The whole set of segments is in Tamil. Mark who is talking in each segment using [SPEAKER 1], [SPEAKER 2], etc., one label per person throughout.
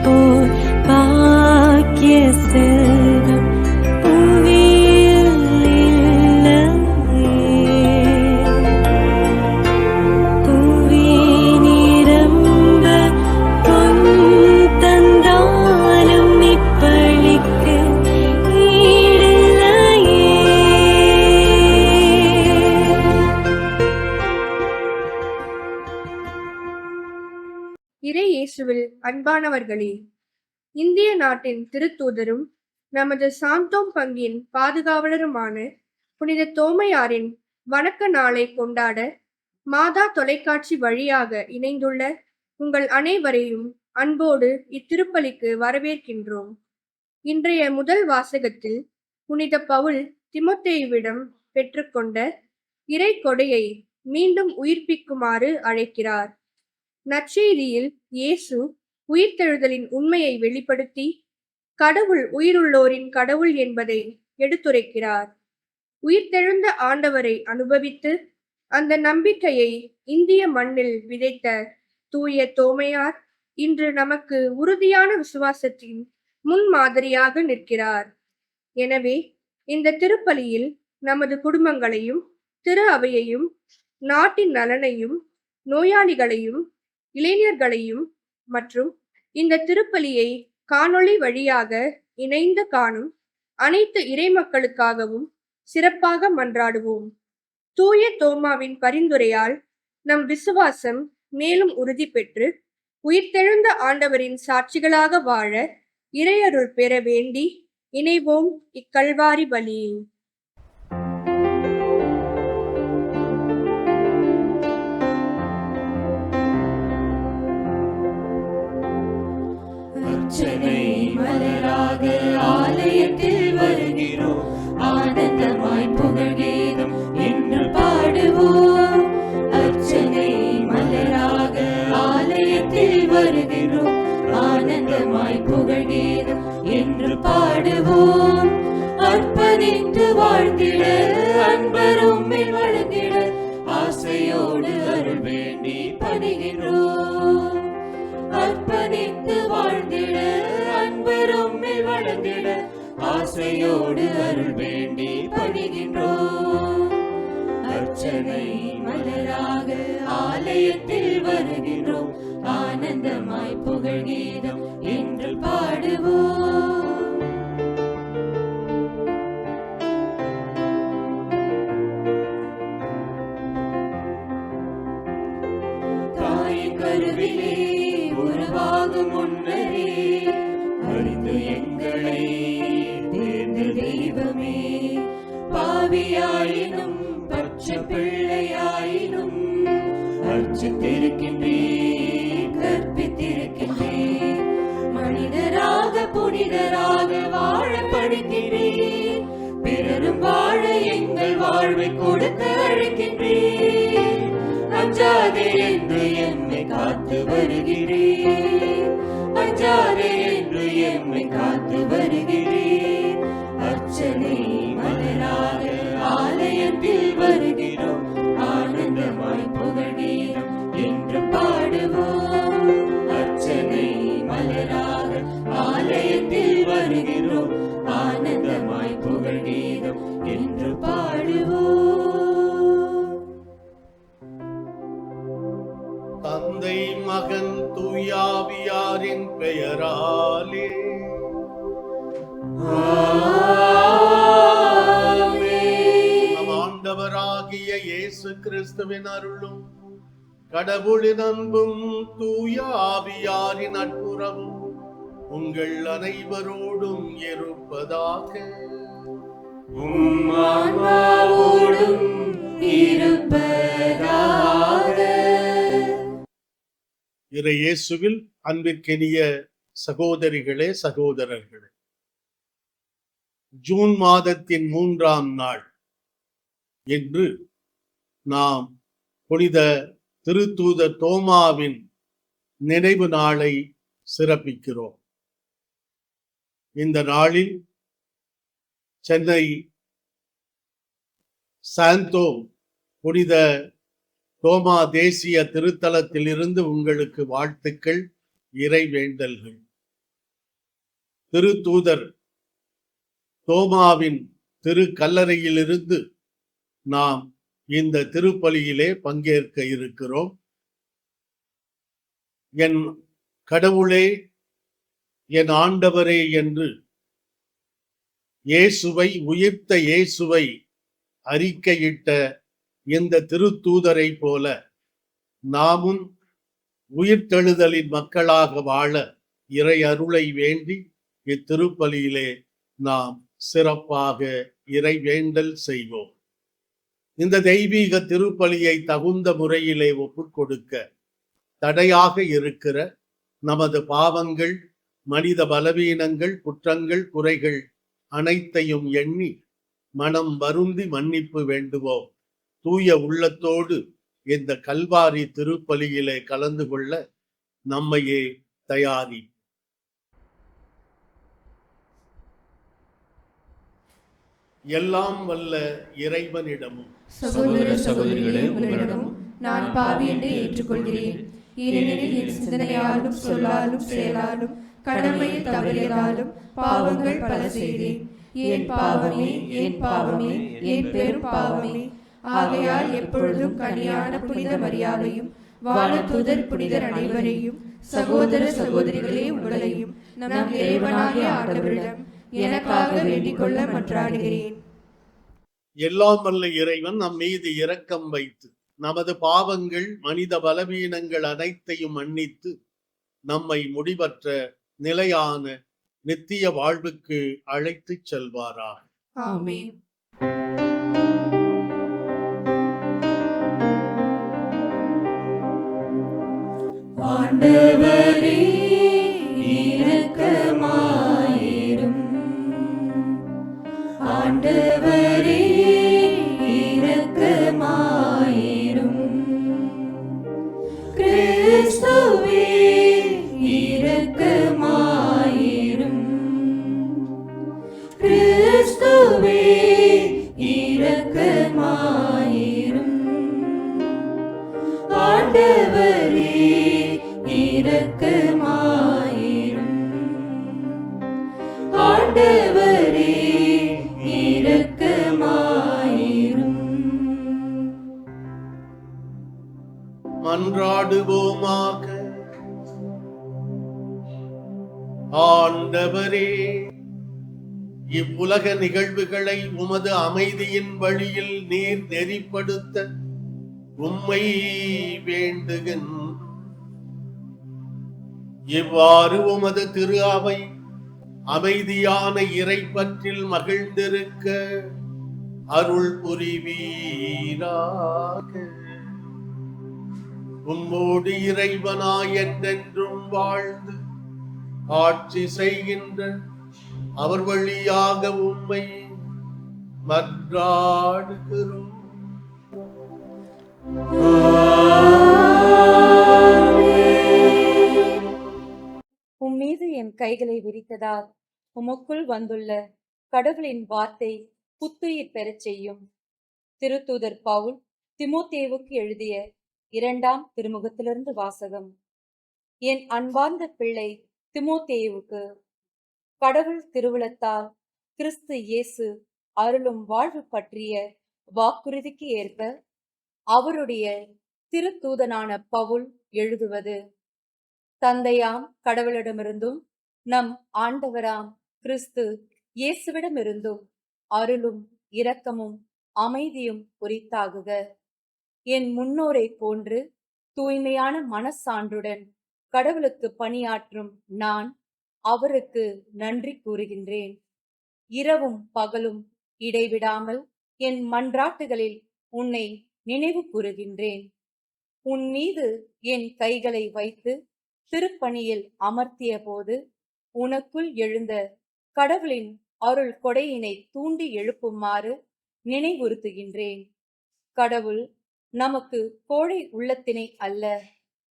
[SPEAKER 1] போர் பாக்கிய செல்வம் புவியில் இல்லையே. புவி நிரம்ப பொன் தந்தாலும் இப்பளிக்கு ஈடில்லையே.
[SPEAKER 2] இறை இயேசுவில் அன்பானவர்களே, இந்திய நாட்டின் திருத்தூதரும் நமது சாந்தோம் பங்கின் பாதுகாவலருமான புனித தோமையாரின் வணக்க நாளை கொண்டாட மாதா தொலைக்காட்சி வழியாக இணைந்துள்ள உங்கள் அனைவரையும் அன்போடு இத்திருப்பலிக்கு வரவேற்கின்றோம். இன்றைய முதல் வாசகத்தில் புனித பவுல் திமோத்தேயுவிடம் பெற்றுக்கொண்ட இறை கொடையை மீண்டும் உயிர்ப்பிக்குமாறு அழைக்கிறார். நற்செய்தியில் இயேசு உயிர்த்தெழுதலின் உண்மையை வெளிப்படுத்தி கடவுள் உயிருள்ளோரின் கடவுள் என்பதை எடுத்துரைக்கிறார். உயிர்த்தெழுந்த ஆண்டவரை அனுபவித்து அந்த நம்பிக்கையை இந்திய மண்ணில் விதைத்த தூய தோமையார் இன்று நமக்கு உறுதியான விசுவாசத்தின் முன்மாதிரியாக நிற்கிறார். எனவே இந்த திருப்பலியில் நமது குடும்பங்களையும் திரு அவையையும் நாட்டின் நலனையும் நோயாளிகளையும் இளைஞர்களையும் மற்றும் இந்த திருப்பலியை காணொளி வழியாக இணைந்து காணும் அனைத்து இறைமக்களுக்காகவும் சிறப்பாக மன்றாடுவோம். தூய தோமாவின் பரிந்துரையால் நம் விசுவாசம் மேலும் உறுதி பெற்று உயிர்த்தெழுந்த ஆண்டவரின் சாட்சிகளாக வாழ இறையருள் பெற வேண்டி இணைவோம் இக்கல்வாரி பலியில்.
[SPEAKER 3] அர்ச்சனை மலராக ஆலயத்தில் வருகிறோம், ஆனந்தமாய் புகழ்கீதம் என்று பாடுவோம். அர்ச்சனை மலராக ஆலயத்தில் வருகிறோம், ஆனந்தமாய் புகழ்கீதம் என்று பாடுவோம். அர்ப்பணித்து வாழ்ந்திட அன்பரும் வளர்ந்திட ஆசையோடு அருள் வேண்டி பணிகிறோம். அர்ப்பணித்து வாழ்ந்திட அன்பரும் வளர்ந்திட ஆசையோடு அருள் வேண்டி பணிகின்றோம். அர்ச்சனை மலராக ஆலயத்தில் வருகின்றோம், ஆனந்தமாய் புகழ்கீதம் என்று பாடுவோம். தாயின் கருவிலே உருவாகும் முன்னரே அறிந்து எங்களை தேர்ந்த தெய்வமே, பாவியாயினும் பச்சை பிள்ளையாயினும் அர்ச்சித்திருக்கின்றேன், கற்பித்திருக்கின்றேன். மனிதராக புனிதராக வாழ படுகின்றேன், பிறரும் வாழ எங்கள் வாழ்வை கொடுக்க அழைக்கின்றேன். அஞ்சாதே என்று எம்மை காத்து வருகிறேன், அஞ்சாதே என்று எம்மை காத்து வருகிறேன். அர்ச்சனை மலராக ஆலயத்தில் வருகிறோம், ஆனந்தமாய் புகழ்கீதம் என்று பாடுவோம். அர்ச்சனை மலராக ஆலயத்தில் வருகிறோம், ஆனந்தமாய் புகழ்கீதம் என்று பாடுவோம்.
[SPEAKER 4] தந்தை மகன் தூயாவியாரின் பெயராலே நம் ஆண்டவராகிய இயேசு கிறிஸ்துவின் அருளும் கடவுளின் அன்பும் தூய ஆவியாரின் நட்புறவும் உங்கள் அனைவரோடும் இருப்பதாக.
[SPEAKER 3] உம்மாவோடும் இருப்பதாக.
[SPEAKER 4] இறை இயேசுவில் அன்பிற்கினிய சகோதரிகளே சகோதரர்களே, ஜூன் மாதத்தின் 3ஆம் நாள் என்று நாம் புனித திருத்தூதர் தோமாவின் நினைவு நாளை சிறப்பிக்கிறோம். இந்த நாளில் சென்னை சாந்தோம் புனித தோமா தேசிய திருத்தலத்தில் இருந்து உங்களுக்கு வாழ்த்துக்கள், இறை வேண்டல்கள். திருத்தூதர் தோமாவின் திரு கல்லறையிலிருந்து நாம் இந்த திருப்பலியிலே பங்கேற்க இருக்கிறோம். என் கடவுளே, என் ஆண்டவரே என்று இயேசுவை, உயிர்த்த இயேசுவை அறிக்கையிட்ட இந்த திருத்தூதரை போல நாமும் உயிர்த்தெழுதலின் மக்களாக வாழ இறை அருளை வேண்டி இத்திருப்பலியிலே நாம் சிறப்பாக இறை வேண்டல் செய்வோம். இந்த தெய்வீக திருப்பலியை தகுந்த முறையிலே ஒப்புக்கொடுக்க தடையாக இருக்கிற நமது பாவங்கள், மனித பலவீனங்கள், குற்றங்கள், குறைகள் அனைத்தையும் எண்ணி மனம் வருந்தி மன்னிப்பு வேண்டுவோம். தூய உள்ளத்தோடு இந்த கல்வாரி திருப்பலியிலே கலந்து கொள்ள நம்மையே தயாரி. எல்லாம் வல்ல இறைவனிடமும்
[SPEAKER 3] சகோதர சகோதரிகளே, உங்களிடமும் நான் பாவி என்று ஏற்றுக்கொள்கிறேன். ஏனெனில் என் சிந்தனையாலும் சொல்லாலும் செயலாலும் கடமையில் தவறியதாலும் பாவங்கள் பல செய்தேன். என் பாவமே, என் பாவமே, என் பெரும் பாவமே. ஆகையால் எப்பொழுதும் கனியான புனித மரியாதையும் வானதூதர் புனிதர் அனைவரையும், சகோதர சகோதரிகளே உங்களையும் நம் இறைவனாகிய ஆண்டவரிடம் எனக்காக வேண்டிக் கொள்ள மன்றாடுகிறேன்.
[SPEAKER 4] எல்லாம் வல்ல இறைவன் நம் மீது இரக்கம் வைத்து நமது பாவங்கள், மனித பலவீனங்கள் அனைத்தையும் மன்னித்து நம்மை முடிவற்ற நிலையான நித்திய வாழ்வுக்கு அழைத்துச் செல்வாராக.
[SPEAKER 3] ஆமென். ஆண்டவரே இரக்கமாயிரும். ஆண்டவரே இரக்கமாயிரும். கிறிஸ்துவே இரக்கமாயிரும். கிறிஸ்துவே இரக்கமாயிரும். ஆண்டவரே இரக்கமாயிரும். ஆண்டவரே இரக்கமாயிரும்.
[SPEAKER 4] மன்றாடுவோமாக. ஆண்டவரே, இவ்வுலக நிகழ்வுகளை உமது அமைதியின் வழியில் நீர் நெறிப்படுத்த உம்மை வேண்டுகின்றோம். இவ்வாறு உமது திரு அவை அமைதியான இறைப்பற்றில் மகிழ்ந்திருக்க அருள் புரிவீராக. உம்மோடு இறைவனாய் என்றென்றும் வாழ்ந்து ஆட்சி செய்கின்ற அவர் வழியாக உம்மை மன்றாடுகிறோம்.
[SPEAKER 5] உம்மீது என் கைகளை விரித்ததால் உமக்குள் வந்துள்ள கடவுளின் வார்த்தை புத்துயிர் பெறச் செய்யும். திருத்தூதர் பவுல் திமோத்தேவுக்கு எழுதிய 2ஆம் திருமுகத்திலிருந்து வாசகம். என் அன்பார்ந்த பிள்ளை திமோத்தேயுவுக்கு கடவுள் திருவுளத்தால் கிறிஸ்து இயேசு அருளும் வாழ்வு பற்றிய வாக்குறுதிக்கு ஏற்ப அவருடைய திருத்தூதனான பவுல் எழுதுவது. தந்தையாம் கடவுளிடமிருந்தும் நம் ஆண்டவராம் கிறிஸ்து இயேசுவிடமிருந்தும் அருளும் இரக்கமும் அமைதியும் உரித்தாகுக. என் முன்னோரை போன்று தூய்மையான மனசான்றுடன் கடவுளுக்கு பணியாற்றும் நான் அவருக்கு நன்றி கூறுகின்றேன். இரவும் பகலும் இடைவிடாமல் என் மன்றாட்டுகளில் உன்னை நினைவு கூறுகின்றேன். உன் மீது என் கைகளை வைத்து திருப்பணியில் அமர்த்திய போது உனக்குள் எழுந்த கடவுளின் அருள் கொடையினை தூண்டி எழுப்புமாறு நினைவுறுத்துகின்றேன். கடவுள் நமக்கு கோழை உள்ளத்தினை அல்ல,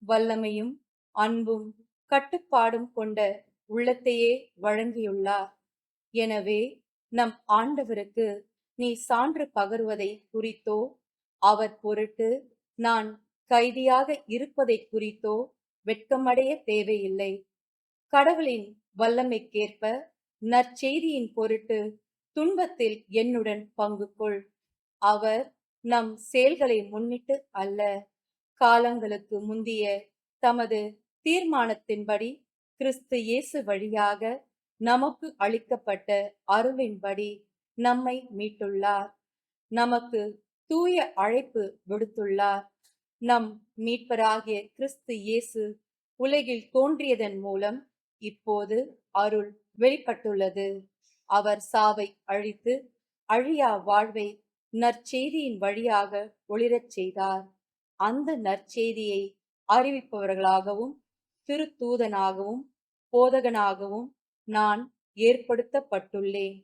[SPEAKER 5] வல்லமையும் அன்பும் கட்டுப்பாடும் கொண்ட உள்ளத்தையே வழங்கியுள்ளார். எனவே நம் ஆண்டவருக்கு நீ சான்று பகர்வதை குறித்தோ, அவர் பொருட்டு நான் கைதியாக இருப்பதை குறித்தோ வெட்கமடைய தேவையில்லை. கடவுளின் வல்லமைக்கேற்ப நற்செய்தியின் பொருட்டு துன்பத்தில் என்னுடன் பங்கு கொள். அவர் நம் செயல்களை முன்னிட்டு அல்ல, காலங்களுக்கு முந்திய தமது தீர்மானத்தின்படி கிறிஸ்து இயேசு வழியாக நமக்கு அளிக்கப்பட்ட அருளின்படி நம்மை மீட்டுள்ளார். நமக்கு தூய அழைப்பு விடுத்துள்ளார். நம் மீட்பராகிய கிறிஸ்து இயேசு உலகில் தோன்றியதன் மூலம் இப்போது அருள் வெளிப்பட்டுள்ளது. அவர் சாவை அழித்து அழியா வாழ்வை நற்செய்தியின் வழியாக ஒளிரச் செய்தார். அந்த நற்செய்தியை அறிவிப்பவர்களாகவும் திருத்தூதனாகவும் போதகனாகவும் நான் ஏற்படுத்தப்பட்டுள்ளேன்.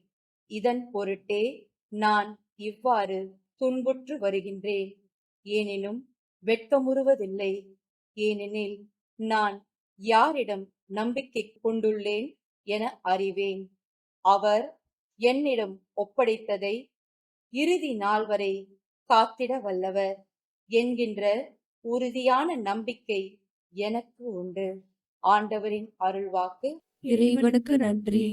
[SPEAKER 5] இதன் பொருட்டே நான் இவ்வாறு துன்புற்று வருகின்றேன். எனினும் வெட்கமுறுவதில்லை. ஏனெனில் நான் யாரிடம் நம்பிக்கை கொண்டுள்ளேன் என அறிவேன். அவர் என்னிடம் ஒப்படைத்ததை இறுதி நாள் வரை காத்திட வல்லவர் என்கின்ற உறுதியான நம்பிக்கை எனக்கு உண்டு. ஆண்டவரின் அருள்வாக்கு.
[SPEAKER 3] இறைவனுக்கு நன்றி.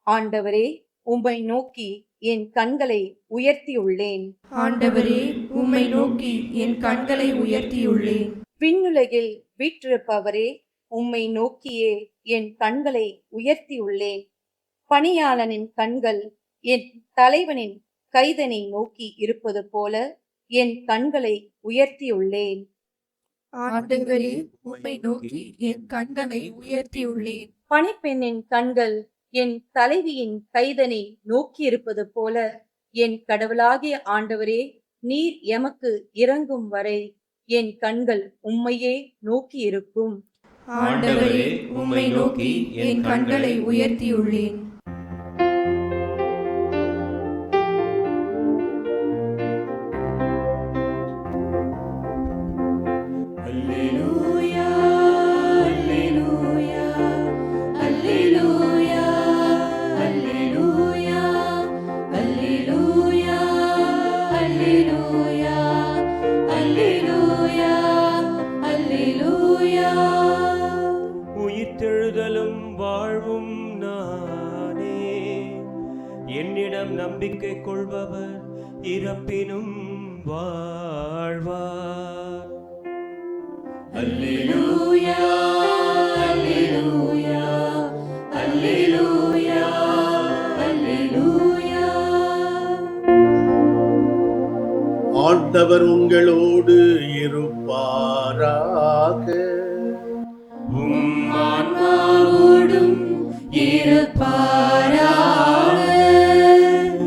[SPEAKER 5] ஆண்டவரே, உம்மை நோக்கி என் கண்களை உயர்த்தியுள்ளேன்.
[SPEAKER 3] ஆண்டவரே, உம்மை நோக்கி என் கண்களை உயர்த்தியுள்ளேன்.
[SPEAKER 5] விண்ணுலகில் வீற்றிருப்பவரே, உம்மை நோக்கியே என் கண்களை உயர்த்தியுள்ளேன். பணியாளனின் கண்கள் என் தலைவனின் கைதனை நோக்கி இருப்பது போல என் கண்களை உயர்த்தியுள்ளேன்.
[SPEAKER 3] ஆண்டவரே, உம்மை நோக்கி என் கண்களை உயர்த்தியுள்ளேன்.
[SPEAKER 5] பணிப்பெண்ணின் கண்கள் என் தலைவியின் கைதனை நோக்கி இருப்பது போல என் கடவுளாகிய ஆண்டவரே, நீர் எமக்கு இறங்கும் வரை என் கண்கள் உம்மையே நோக்கி இருக்கும்.
[SPEAKER 3] ஆண்டவரே, உம்மை நோக்கி என் கண்களை உயர்த்தியுள்ளேன். அல்லேலூயா, அல்லேலூயா, அல்லேலூயா, அல்லேலூயா, அல்லேலூயா, அல்லேலூயா, அல்லேலூயா, அல்லேலூயா.
[SPEAKER 6] உயிர்த்தெழுதலும் வாழ்வும் நானே, என்னிடம் நம்பிக்கை கொள்பவர் இறப்பினும் வாழ்வார்.
[SPEAKER 3] அல்லேலூயா, அல்லேலூயா, அல்லேலூயா, அல்லேலூயா.
[SPEAKER 4] ஆண்டவர் உங்களோடு இருப்பாராக.
[SPEAKER 3] உம் ஆன்மாவோடும் இருப்பாராக.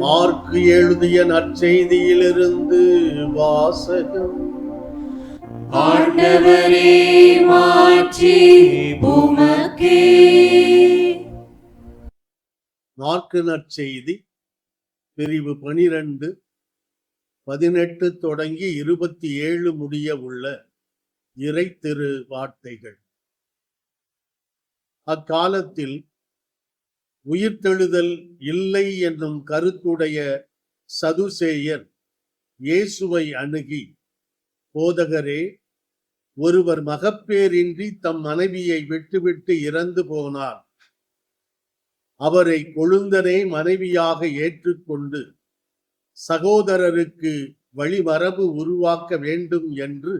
[SPEAKER 4] மார்க்கு எழுதிய நற்செய்தியிலிருந்து வாசகம்.
[SPEAKER 3] ஆண்டவரே, மாட்சி உமக்கே.
[SPEAKER 4] மார்க்கு நற்செய்தி பிரிவு 12, 18 தொடங்கி 27 முடிய உள்ள இறை திரு வார்த்தைகள். அக்காலத்தில் உயிர்த்தெழுதல் இல்லை என்னும் கருத்துடைய சதுசேயர் இயேசுவை அணுகி, போதகரே, ஒருவர் மகப்பேரின்றி தம் மனைவியை விட்டுவிட்டு இறந்து போனார். அவரை கொழுந்தனே மனைவியாக ஏற்றுக்கொண்டு சகோதரருக்கு வழிமரபு உருவாக்க வேண்டும் என்று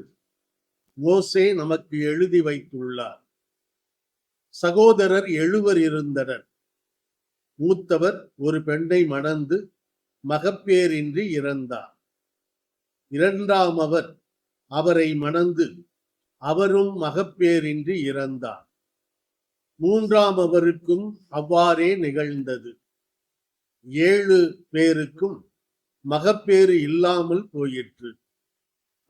[SPEAKER 4] மோசே நமக்கு எழுதி வைத்துள்ளார். சகோதரர் 7 இருந்தனர். மூத்தவர் ஒரு பெண்ணை மணந்து மகப்பேரின்றி இறந்தார். இரண்டாமவர் அவரை மணந்து அவரும் மகப்பேரின்றி இறந்தார். மூன்றாமவருக்கும் அவ்வாறே நிகழ்ந்தது. 7 பேருக்கும் மகப்பேறு இல்லாமல் போயிற்று.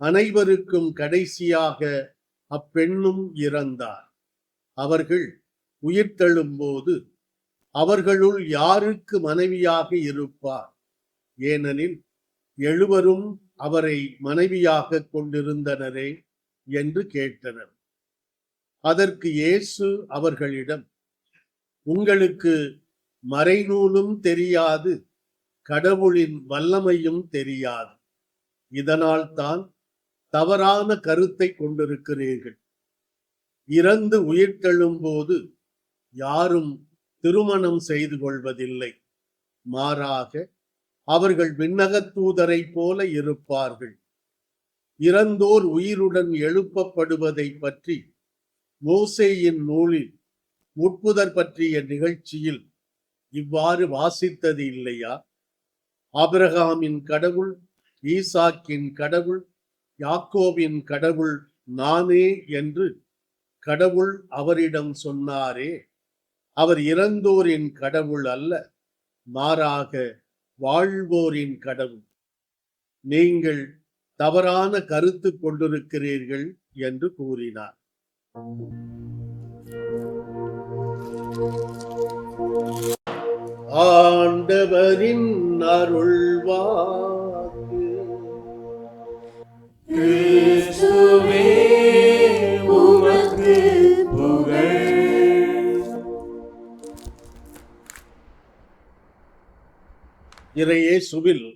[SPEAKER 4] அனைவருக்கும் கடைசியாக அப்பெண்ணும் இறந்தார். அவர்கள் உயிர்த்தெழும்போது அவர்களுள் யாருக்கு மனைவியாக இருப்பார்? ஏனெனில் 7 அவரை மனைவியாக கொண்டிருந்தனரே என்று கேட்டனர். அதற்கு இயேசு அவர்களிடம், உங்களுக்கு மறைநூலும் தெரியாது, கடவுளின் வல்லமையும் தெரியாது. இதனால் தான் தவறான கருத்தை கொண்டிருக்கிறீர்கள். இறந்து உயிர்த்தெழும்போது யாரும் திருமணம் செய்து கொள்வதில்லை. மாறாக அவர்கள் விண்ணகத் தூதரைப் போல இருப்பார்கள். இறந்தோர் உயிருடன் எழுப்பப்படுவதை பற்றி மோசேயின் நூலில் முட்புதர் பற்றிய நிகழ்ச்சியில் இவ்வாறு வாசித்தது இல்லையா? ஆபிரகாமின் கடவுள், ஈசாக்கின் கடவுள், யாக்கோபின் கடவுள் நானே என்று கடவுள் அவரிடம் சொன்னாரே. அவர் இறந்தோரின் கடவுள் அல்ல, மாறாக வாழ்வோரின் கடவுள். நீங்கள் தவறான கருத்து கொண்டிருக்கிறீர்கள் என்று கூறினார். ஆண்டவரின் அருள்வாக்கு.
[SPEAKER 6] கிறிஸ்துவே உமக்கு புகழ்.
[SPEAKER 4] இறையேசுவில்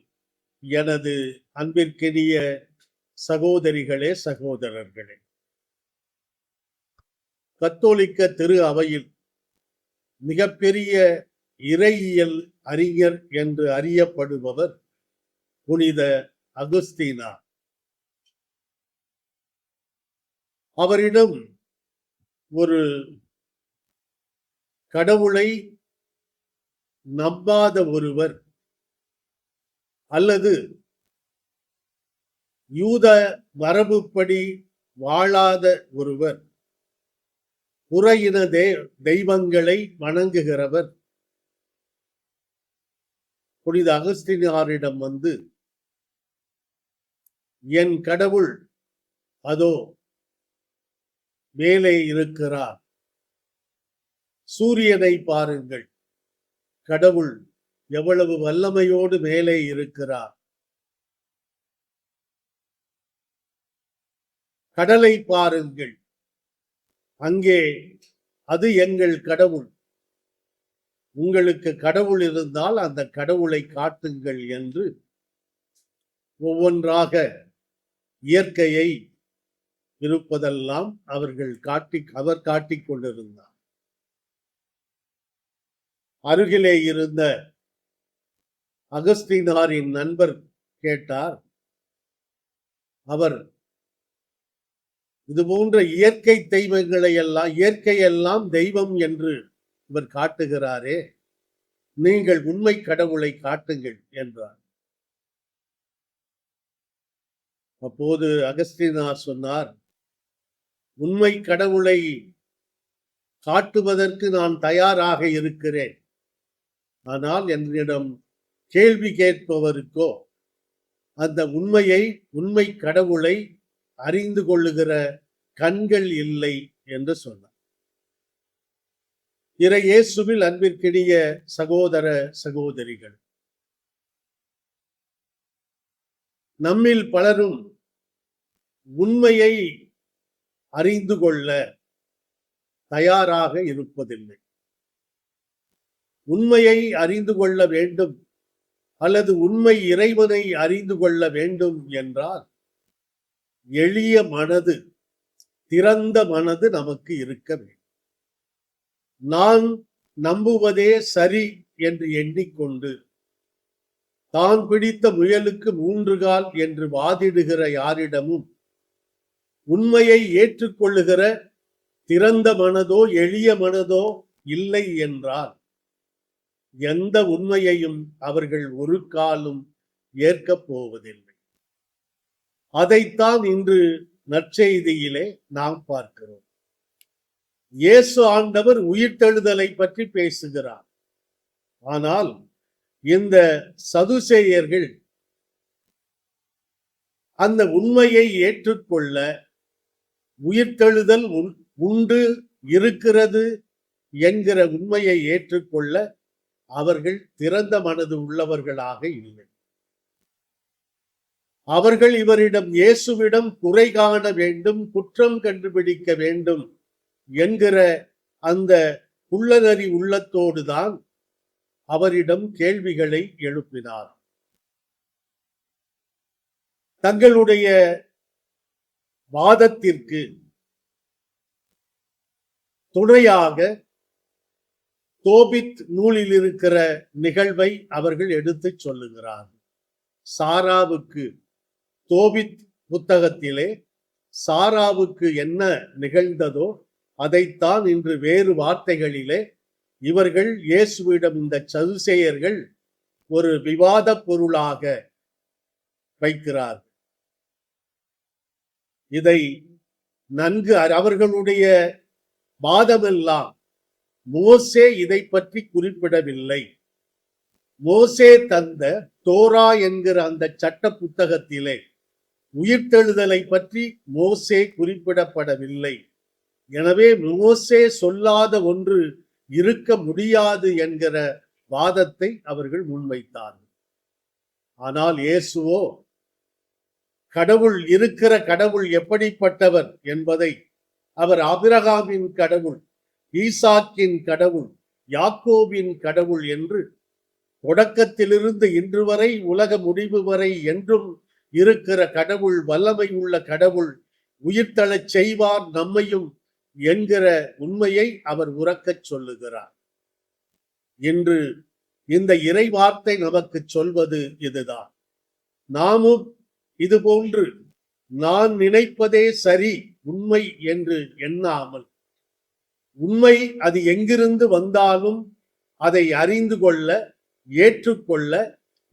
[SPEAKER 4] எனது அன்பிற்கினிய சகோதரிகளே, சகோதரர்களே, கத்தோலிக்க திரு அவையில் மிகப்பெரிய இறையியல் அறிஞர் என்று அறியப்படுபவர் புனித அகுஸ்தீனார். அவரிடம் ஒரு கடவுளை நம்பாத ஒருவர் அல்லது யூத மரபுப்படி வாழாத ஒருவர், புற இன தெய்வங்களை வணங்குகிறவர் புனித அகஸ்தீனாரிடம் வந்து, என் கடவுள் அதோ மேலே இருக்கிறார், சூரியனை பாருங்கள், கடவுள் எவ்வளவு வல்லமையோடு மேலே இருக்கிறார், கடலை பாருங்கள், அங்கே அது எங்கள் கடவுள், உங்களுக்கு கடவுள் இருந்தால் அந்த கடவுளை காட்டுங்கள் என்று ஒவ்வொன்றாக இயற்கையை இருப்பதெல்லாம் அவர் காட்டிக் கொண்டிருந்தார். அருகிலே இருந்த அகஸ்தீனாரின் நண்பர் கேட்டார். அவர் இது போன்ற இயற்கை தெய்வங்களை எல்லாம், இயற்கையெல்லாம் தெய்வம் என்று இவர் காட்டுகிறாரே, நீங்கள் உண்மை கடவுளை காட்டுங்கள் என்றார். அப்போது அகஸ்தீனார் சொன்னார், உண்மை கடவுளை காட்டுவதற்கு நான் தயாராக இருக்கிறேன், ஆனால் என்னிடம் கேள்வி கேட்பவருக்கோ அந்த உண்மை கடவுளை அறிந்து கொள்ளுகிற கண்கள் இல்லை என்று சொன்னார். இறையேசுவில் அன்பிற்கினிய சகோதர சகோதரிகள், நம்மில் பலரும் உண்மையை அறிந்து கொள்ள தயாராக இருப்பதில்லை. உண்மையை அறிந்து கொள்ள வேண்டும் அல்லது உண்மை இறைவனை அறிந்து கொள்ள வேண்டும் என்றால் எளிய மனது, திறந்த மனது நமக்கு இருக்க வேண்டும். நான் நம்புவதே சரி என்று எண்ணிக்கொண்டு தான் பிடித்த முயலுக்கு 3 கால் என்று வாதிடுகிற யாரிடமும் உண்மையை ஏற்றுக்கொள்ளுகிற திறந்த மனதோ எளிய மனதோ இல்லை என்றால் எந்த உண்மையையும் அவர்கள் ஒரு காலும் ஏற்கப் போவதில்லை. அதைத்தான் இன்று நற்செய்தியிலே நாம் பார்க்கிறோம். இயேசு ஆண்டவர் உயிர்த்தெழுதலை பற்றி பேசுகிறார். ஆனால் இந்த சதுசேயர்கள் அந்த உண்மையை ஏற்றுக்கொள்ள, உயிர்த்தெழுதல் உண்டு, இருக்கிறது என்கிற உண்மையை ஏற்றுக்கொள்ள அவர்கள் திறந்த மனது உள்ளவர்களாக இல்லை. அவர்கள் இவரிடம், இயேசுவிடம் குறை காண வேண்டும், குற்றம் கண்டுபிடிக்க வேண்டும் என்கிற அந்த குள்ளநரி உள்ளத்தோடுதான் அவரிடம் கேள்விகளை எழுப்பினார். தங்களுடைய வாதத்திற்கு துணையாக தோபித் நூலில் இருக்கிற நிகழ்வை அவர்கள் எடுத்துச் சொல்லுகிறார்கள். சாராவுக்கு தோபித் புத்தகத்திலே சாராவுக்கு என்ன நிகழ்ந்ததோ அதைத்தான் இன்று வேறு வார்த்தைகளிலே இவர்கள் இயேசுவிடம் இந்த சதுசேயர்கள் ஒரு விவாத பொருளாக வைக்கிறார்கள். இதை நன்கு அவர்களுடைய வாதமெல்லாம் மோசே இதை பற்றி குறிப்பிடவில்லை. மோசே தந்த தோரா என்கிற அந்த சட்ட புத்தகத்திலே உயிர்த்தெழுதலை பற்றி மோசே குறிப்பிடப்படவில்லை. எனவே மோசே சொல்லாத ஒன்று இருக்க முடியாது என்கிற வாதத்தை அவர்கள் முன்வைத்தார்கள். ஆனால் இயேசுவோ கடவுள் இருக்கிற கடவுள் எப்படிப்பட்டவர் என்பதை அவர் ஆபிரகாமின் கடவுள், ஈசாக்கின் கடவுள், யாக்கோபின் கடவுள் என்று தொடக்கத்திலிருந்து இன்று வரை உலக முடிவு வரை என்றும் இருக்கிற கடவுள், வல்லமை உள்ள கடவுள், உயிர்த்தெழச் செய்வார் நம்மையும் என்கிற உண்மையை அவர் உரக்கச் சொல்லுகிறார். இன்று இந்த இறை வார்த்தை நமக்கு சொல்வது இதுதான். நாமும் இதுபோன்று நான் நினைப்பதே சரி, உண்மை என்று எண்ணாமல், உண்மை அது எங்கிருந்து வந்தாலும் அதை அறிந்து கொள்ள, ஏற்றுக்கொள்ள,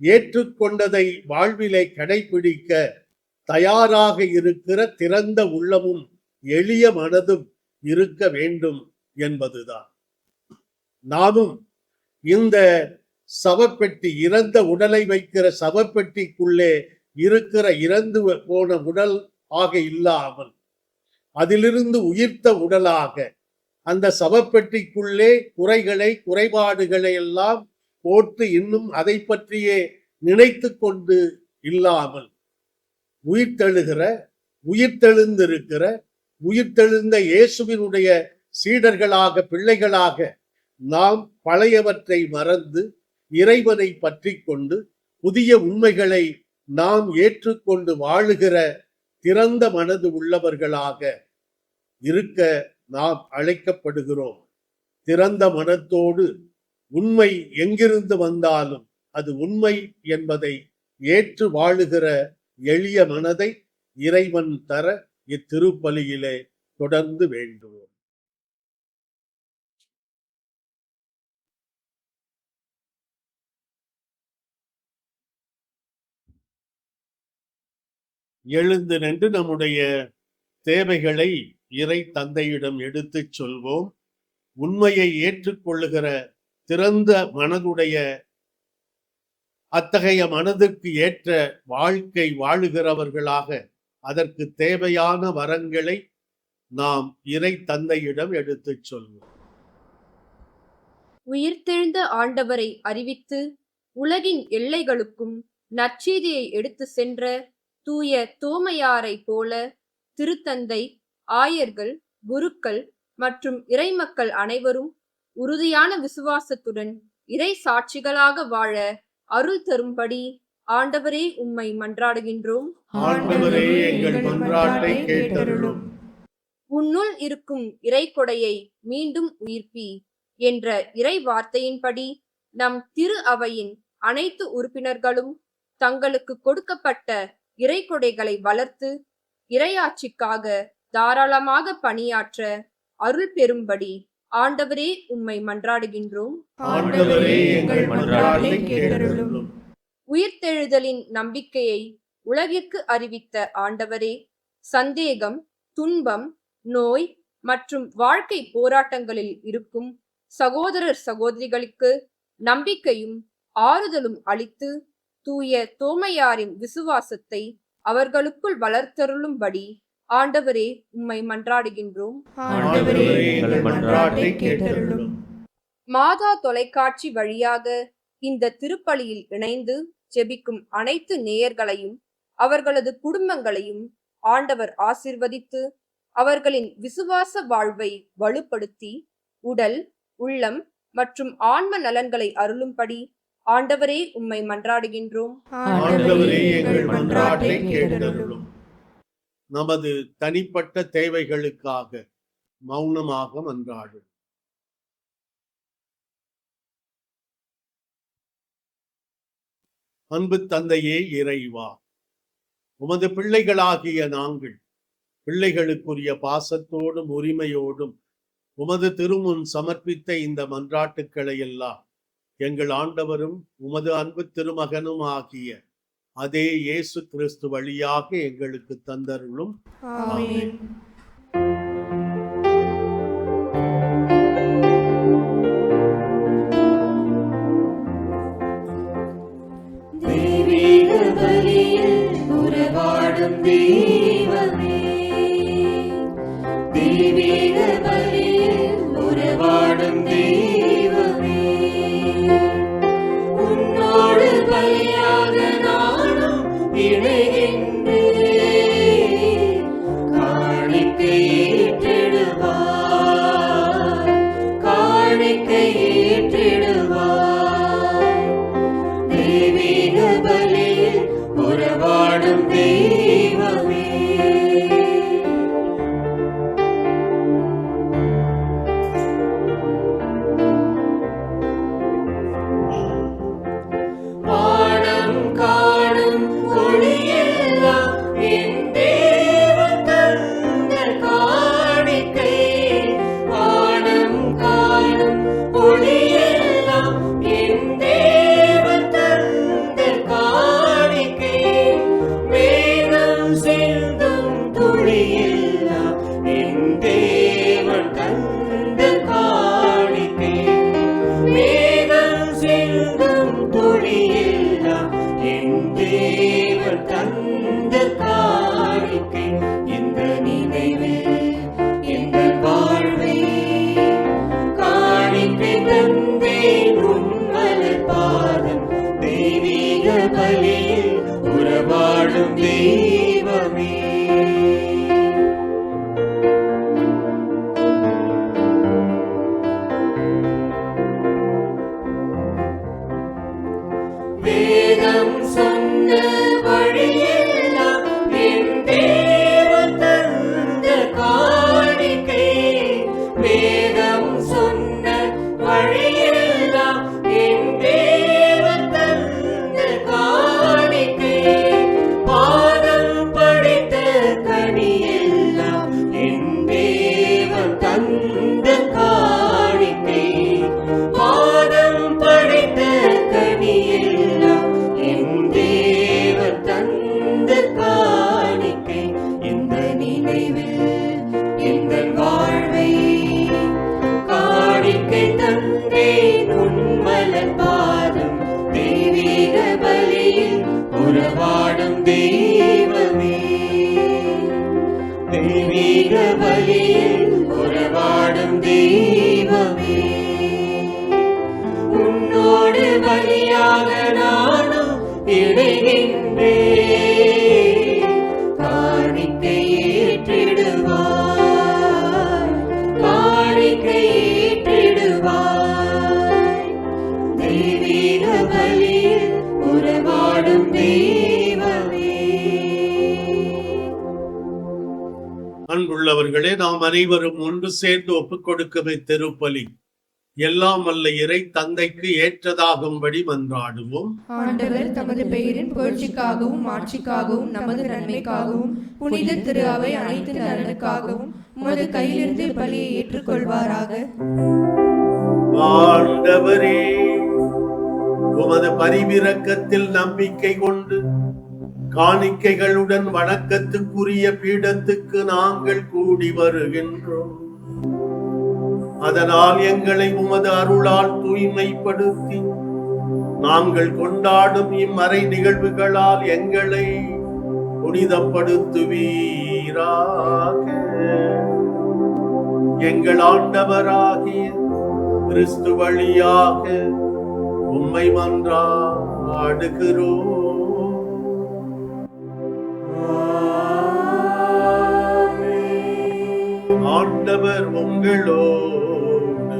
[SPEAKER 4] ஏற்றுக்கொண்டதை வாழ்விலே கடைபிடிக்க தயாராக இருக்கிற திறந்த உள்ளமும் எளிய மனதும் இருக்க வேண்டும் என்பதுதான். நானும் இந்த சவப்பெட்டி, இறந்த உடலை வைக்கிற சவப்பெட்டிக்குள்ளே இருக்கிற இறந்து போன உடல் ஆக இல்லாமல் அதிலிருந்து உயிர்த்த உடலாக அந்த சவப்பெட்டிக்குள்ளே குறைபாடுகளை எல்லாம் போட்டு இன்னும் அதை பற்றியே நினைத்து கொண்டு இல்லாமல் உயிர்த்தெழுந்த இயேசுவினுடைய சீடர்களாக, பிள்ளைகளாக நாம் பழையவற்றை மறந்து இறைவனை பற்றி கொண்டு புதிய உண்மைகளை நாம் ஏற்றுக்கொண்டு வாழுகிற திறந்த மனது உள்ளவர்களாக இருக்க நாம் அழைக்கப்படுகிறோம். திறந்த மனத்தோடு உண்மை எங்கிருந்து வந்தாலும் அது உண்மை என்பதை ஏற்று வாழுகிற எளிய மனதை இறைவன் தர இத்திருப்பலியிலே தொடர்ந்து வேண்டுவோம். எழுந்து நின்று நம்முடைய தேவைகளை இறை தந்தையிடம் எடுத்துச் சொல்வோம். உண்மையை ஏற்றுக்கொள்ளுகிற திறந்த மனதுடைய அத்தகைய மனதிற்கு ஏற்ற வாழ்க்கை வாழுகிறவர்களாக அதற்கு தேவையான வரங்களை நாம் இறை தந்தையிடம் எடுத்துச் சொல்வோம்.
[SPEAKER 2] உயிர்த்தெழுந்த ஆண்டவரை அறிவித்து உலகின் எல்லைகளுக்கும் நற்செய்தியை எடுத்து சென்ற தூய தோமையாரை போல திருத்தந்தை, ஆயர்கள், குருக்கள் மற்றும் இறைமக்கள் அனைவரும் உறுதியான விசுவாசத்துடன் இறை சாட்சிகளாக வாழ அருள் தரும்படி ஆண்டவரே உம்மை மன்றாடுகின்றோம்.
[SPEAKER 4] ஆண்டவரே, எங்கள் மன்றாட்டை கேட்டருளும்.
[SPEAKER 2] உன்னுள் இருக்கும் இறைக்கொடையை மீண்டும் உயிர்ப்பி என்ற இறை வார்த்தையின்படி நம் திரு அவையின் அனைத்து உறுப்பினர்களும் தங்களுக்கு கொடுக்கப்பட்ட இறைக்கொடைகளை வளர்த்து இறையாட்சிக்காக தாராளமாக பணியாற்ற அருள் பெறும்படி ஆண்டவரே உம்மை மன்றாடுகின்றோம்.
[SPEAKER 6] ஆண்டவரே, எங்கள் மன்றாட்டை கேட்டருளும்.
[SPEAKER 2] உயிர்த்தெழுதலின் நம்பிக்கையை உலகிற்கு அறிவித்த ஆண்டவரே, சந்தேகம், துன்பம், நோய் மற்றும் வாழ்க்கை போராட்டங்களில் இருக்கும் சகோதரர் சகோதரிகளுக்கு நம்பிக்கையும் ஆறுதலும் அளித்து தூய தோமையாரின் விசுவாசத்தை அவர்களுக்குள் வளர்த்தருளும்படி ஆண்டவரே உம்மை மன்றாடுகின்றோம்.
[SPEAKER 6] ஆண்டவரே, எங்கள் மன்றாட்டை கேட்டருளும்.
[SPEAKER 2] மாதா தொலைக்காட்சி வழியாக இந்த திருப்பலியில் இணைந்து ஜெபிக்கும் அனைத்து நேயர்களையும் அவர்களது குடும்பங்களையும் ஆண்டவர் ஆசீர்வதித்து அவர்களின் விசுவாச வாழ்வை வலுப்படுத்தி உடல், உள்ளம் மற்றும் ஆன்ம நலன்களை அருளும்படி ஆண்டவரே உம்மை மன்றாடுகின்றோம்.
[SPEAKER 6] ஆண்டவரே, எங்கள் மன்றாட்டை கேட்டருளும்.
[SPEAKER 4] நமது தனிப்பட்ட தேவைகளுக்காக மௌனமாக மன்றாடும். அன்பு தந்தையே இறைவா, உமது பிள்ளைகளாகிய நாங்கள் பிள்ளைகளுக்குரிய பாசத்தோடும் உரிமையோடும் உமது திருமுன் சமர்ப்பித்த இந்த மன்றாட்டுக்களை எல்லாம் எங்கள் ஆண்டவரும் உமது அன்பு திருமகனும் ஆகிய அதே இயேசு கிறிஸ்து வழியாக எங்களுக்கு தந்தருளும்.
[SPEAKER 3] ஆமென்.
[SPEAKER 1] தெய்வீக பலியில் உறவாடும் தெய்வமே, தெய்வீக பலியில் உறவாடும் தெய்வமே, உன்னோடு பலியாக நானும் இணைகின்றேன். காணிக்கை ஏற்றிடுவாய், காணிக்கை ஏற்றிடுவாய். தெய்வீக பலியில் உறவாடும் தெய்வமே. வானம் காணும் ஒளியெல்லாம் என் தேவன் தந்த காணிக்கை. வானம் காணும் ஒளியெல்லாம் என் தேவன் தந்த காணிக்கை. மேகம் சிந்தும் துளியெல்லாம் என் தேவன் தந்த காணிக்கை. மேகம் சிந்தும் துளியெல்லாம் என் தேவன் தந்த காணிக்கை. இந்த நினைவில் எங்கள் வாழ்வை காணிக்கை தந்தேன் உன் மலர் பாதம். தெய்வீக பலியில் உறவாடும் தெய்வமே. வேதம் சொன்ன வழியெல்லாம் என் தேவன் தந்த காணிக்கை. வேதம் சொன்ன வழியெல்லாம் என் தேவன் தந்த காணிக்கை. பாதம் படித்த கனியெல்லாம் என் தேவன் தந்த காணிக்கை. பாதம் படித்த கனியெல்லாம் என் தேவன் தந்த காணிக்கை. இந்த நினைவில் எங்கள் வாழ்வை காணிக்கை தந்தேன் உன் மலர் பாதம். தெய்வீக பலியில் உறவாடும் தெய்வமே, தெய்வீக பலியில் உறவாடும் தெய்வமே. உன்னோடு பலியாக நானும் இணைகின்றேன். காணிக்கை ஏற்றிடுவாய், காணிக்கை ஏற்றிடுவாய். தெய்வீக பலியில் உறவாடும் தெய்வமே.
[SPEAKER 4] அன்புள்ளவர்களே, நாம் அனைவரும் ஒன்று சேர்ந்து ஒப்புக் கொடுக்கும் இத்திருப்பலி எல்லாம் வல்ல இறை தந்தைக்கு ஏற்றதாகும்படி மன்றாடுவோம்.
[SPEAKER 3] ஆண்டவர் தமது பெயரின் புகழ்ச்சிக்காகவும் ஆட்சிக்காகவும் நமது நன்மைக்காகவும் புனித திரு அவை அனைத்து நலனுக்காகவும் உமது கையிலிருந்து பலியை ஏற்றுக்கொள்வாராக.
[SPEAKER 4] ஆண்டவரே, உமது பரிவிரக்கத்தில் நம்பிக்கை கொண்டு காணிக்கைகளுடன் வணக்கத்துக்குரிய பீடத்துக்கு நாங்கள் கூடி வருகின்றோம். அதனால் எங்களை உமது அருளால் தூய்மைப்படுத்தி நாங்கள் கொண்டாடும் இம்மறை நிகழ்வுகளால் எங்களை புனிதப்படுத்துவீராக. எங்கள் ஆண்டவராகிய கிறிஸ்து வழியாக உம்மை மன்றாடுகிறோம். ஆண்டவர் உங்களோடு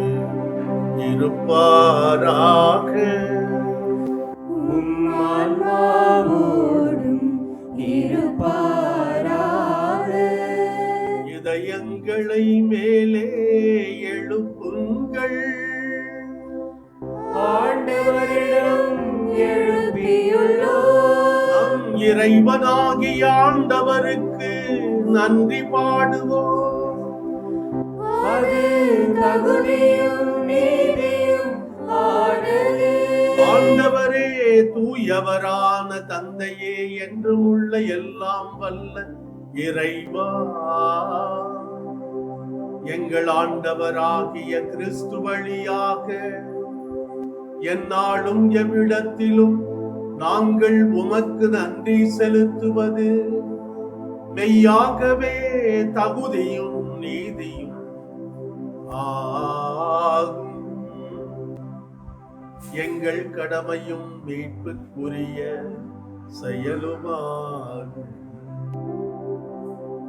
[SPEAKER 4] இருப்பாராக.
[SPEAKER 1] உம் ஆன்மாவோடும் இருப்பாராக.
[SPEAKER 4] இதயங்களை மேலே எழுப்புங்கள்.
[SPEAKER 1] ஆண்டவரிடம் எழுப்பியுள்ள
[SPEAKER 4] இறைவனாகிய ஆண்டவருக்கு நன்றி பாடுவோம்.
[SPEAKER 1] அது தகுதியும் நீதியும் ஆனது.
[SPEAKER 4] ஆண்டவரே, தூயவரான தந்தையே, என்றும் உள்ள எல்லாம் வல்ல இறைவா, எங்கள் ஆண்டவராகிய கிறிஸ்து வழியாக எந்நாளும் எவ்விடத்திலும் நாங்கள் உமக்கு நன்றி செலுத்துவது மெய்யாகவே தகுதியும் நீதியும் ஆகும். எங்கள் கடமையும் மீட்புக்குரிய செயலுமாகும்.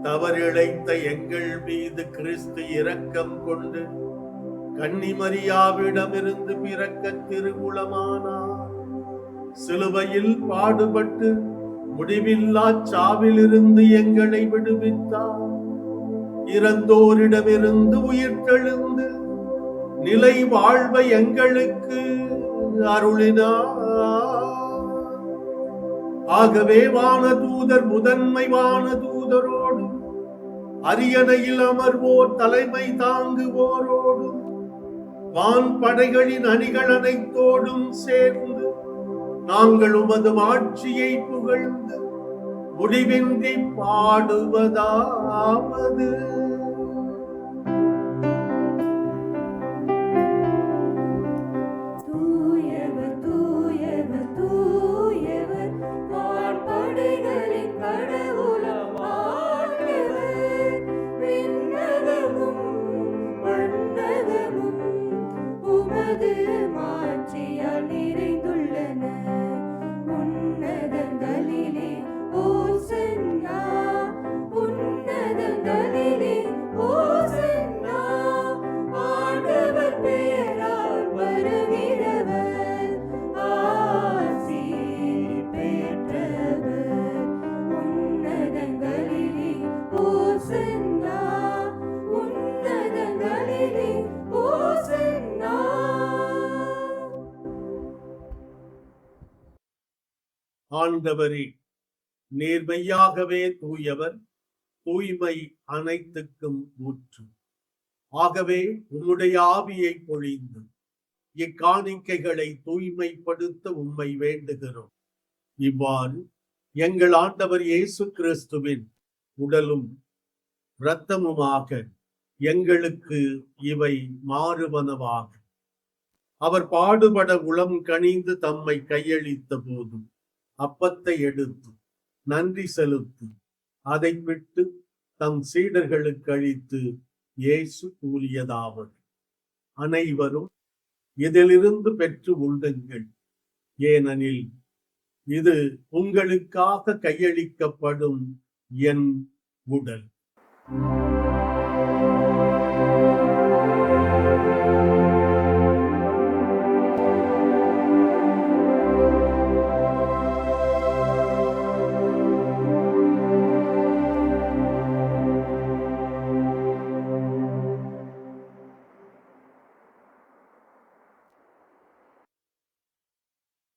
[SPEAKER 4] தவறிழைத்த எங்கள் மீது கிறிஸ்து இரக்கம் கொண்டு கன்னிமரியாவிடமிருந்து பிறக்க திருவுளமானார். சிலுவையில் பாடுபட்டு முடிவில்லா சாவிலிருந்து எங்களை விடுவித்தார். இறந்தோரிடமிருந்து உயிர்த்தெழுந்து நிலை வாழ்வை எங்களுக்கு அருளினார். ஆகவே வானதூதர் முதன்மை வானதூதரோடும் அரியணையில் அமர்வோர் தலைமை தாங்குவோரோடும் வான் படைகளின் அணிகள் அனைத்தோடும் சேர்ந்து நாங்கள் உமது ஆட்சியை புகழ்ந்து முடிவின்றி பாடுவதாவது.
[SPEAKER 1] தூயவர் தூயவர் தூயவர் வான்படைகளின் கடவுளாம் ஆண்டவர். விண்ணகமும் மண்ணகமும் உமது மாட்சியால் நிறைந்துள்ளன. உன்னதங்களிலே ஓசன்னா, உன்னதங்களிலே ஓசன்னா. ஆண்டவர் பெயரால் வருகிறவர் ஆசி பெற்றவர். உன்னதங்களிலே ஓசன்னா, உன்னதங்களிலே ஓசன்னா.
[SPEAKER 4] ஆண்டவரே, நேர்மையாகவே தூயவர், தூய்மை அனைத்துக்கும் ஊற்று. ஆகவே உம்முடைய ஆவியை பொழிந்து இக்காணிக்கைகளை தூய்மைப்படுத்த உம்மை வேண்டுகிறோம். இவ்வாறு எங்கள் ஆண்டவர் இயேசு கிறிஸ்துவின் உடலும் இரத்தமுமாக எங்களுக்கு இவை மாறுவனவாக. அவர் பாடுபட உளம் கனிந்து தம்மை கையளித்த போதும் அப்பத்தை எடுத்து நன்றி செலுத்தி அதை விட்டு தம் சீடர்களுக்கு அளித்து இயேசு கூறியதாவது: அனைவரும் இதிலிருந்து பெற்று உண்ணுங்கள், ஏனெனில் இது உங்களுக்காக கையளிக்கப்படும் என் உடல்.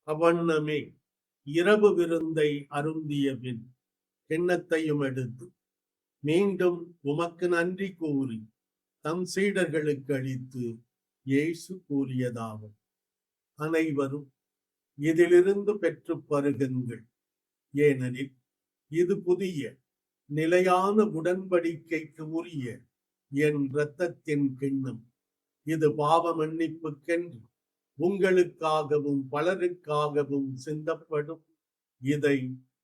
[SPEAKER 4] அவ்வண்ணமே இரவு விருந்தை அருந்திய பின் கிண்ணத்தையும் எடுத்து மீண்டும் உமக்கு நன்றி கூறி தம் சீடர்களுக்கு அளித்து இயேசு கூறியதாவது: அனைவரும் இதிலிருந்து பெற்று பருகுங்கள், ஏனெனில் இது புதிய நிலையான உடன்படிக்கைக்கு உரிய என் இரத்தத்தின் கிண்ணம். இது பாவ மன்னிப்புக்கென்று உங்களுக்காகவும் பலருக்காகவும் சிந்தப்படும். இதை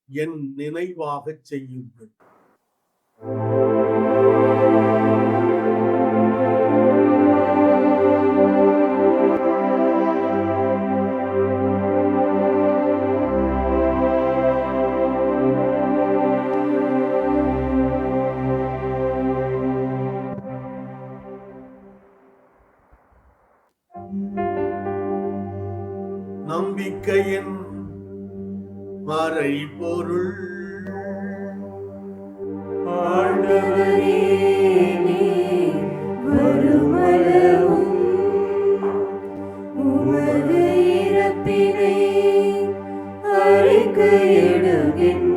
[SPEAKER 4] என் நினைவாகச் செய்யுங்கள். நம்பிக்கையின் மறைபொருள்.
[SPEAKER 1] ஆண்டவரே, நீர் வருமளவும் உமது இறப்பினை அறிக்கையிடுகின்றோம்.